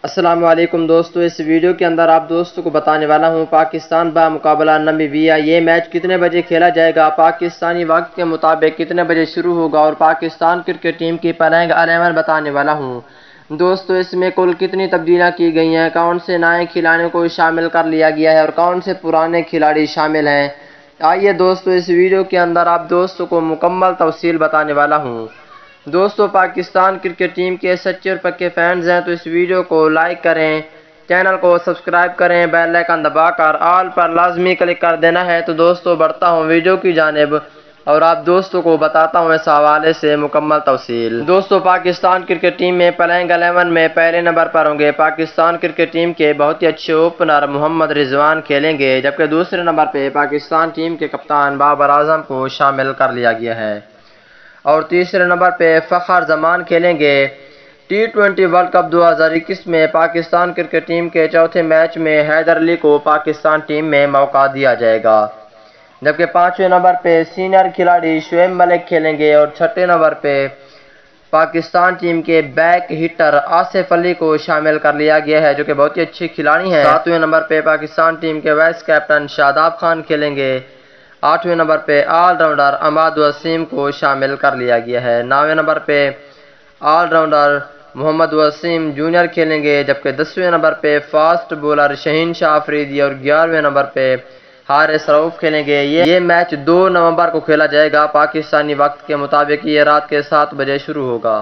السلام علیکم دوستو، اس ویڈیو کے اندر آپ دوستوں کو بتانے والا ہوں پاکستان بمقابلہ نمیبیا یہ میچ کتنے بجے کھیلا جائے گا، پاکستانی وقت کے مطابق کتنے بجے شروع ہوگا اور پاکستان کرکٹ ٹیم کی پلینگ 11 بتانے والا ہوں۔ دوستو اس میں کل کتنی تبدیلیاں کی گئی ہیں، کون سے نئے کھلاڑیوں کو شامل کر لیا گیا ہے اور کون سے پرانے کھلاڑی شامل ہیں، آئیے دوستو اس ویڈیو کے اندر آپ دوستوں کو مکمل تفصیل بتانے والا ہوں۔ دوستو پاکستان کرکٹ ٹیم کے سچے اور پکے فینز ہیں تو اس ویڈیو کو لائک کریں، چینل کو سبسکرائب کریں، بیل آئیکن دبا کر آل پر لازمی کلک کر دینا ہے۔ تو دوستو بڑھتا ہوں ویڈیو کی جانب اور آپ دوستوں کو بتاتا ہوں اس حوالے سے مکمل تفصیل۔ دوستو پاکستان کرکٹ ٹیم میں پلینگ 11 میں پہلے نمبر پر ہوں گے پاکستان کرکٹ ٹیم کے بہت ہی اچھے اوپنر محمد رضوان کھیلیں گے، جبکہ دوسرے نمبر پہ پاکستان ٹیم کے کپتان بابر اعظم کو شامل کر لیا گیا ہے اور تیسرے نمبر پہ فخر زمان کھیلیں گے۔ T20 ورلڈ کپ 2021 میں پاکستان کرکٹ ٹیم کے چوتھے میچ میں حیدر علی کو پاکستان ٹیم میں موقع دیا جائے گا، جبکہ پانچویں نمبر پہ سینئر کھلاڑی شعیب ملک کھیلیں گے اور چھٹے نمبر پہ پاکستان ٹیم کے بیک ہٹر آصف علی کو شامل کر لیا گیا ہے جو کہ بہت ہی اچھے کھلاڑی ہیں۔ ساتویں نمبر پہ پاکستان ٹیم کے وائس کیپٹن شاداب خان کھیلیں گے۔ آٹھویں نمبر پہ آل راؤنڈر اماد وسیم کو شامل کر لیا گیا ہے۔ نویں نمبر پہ آل راؤنڈر محمد وسیم جونیئر کھیلیں گے، جبکہ 10ویں نمبر پہ فاسٹ بولر شہین شاہ آفریدی اور 11ویں نمبر پہ حارث رؤف کھیلیں گے۔ یہ میچ 2 نومبر کو کھیلا جائے گا پاکستانی وقت کے مطابق، یہ رات کے 7 بجے شروع ہوگا۔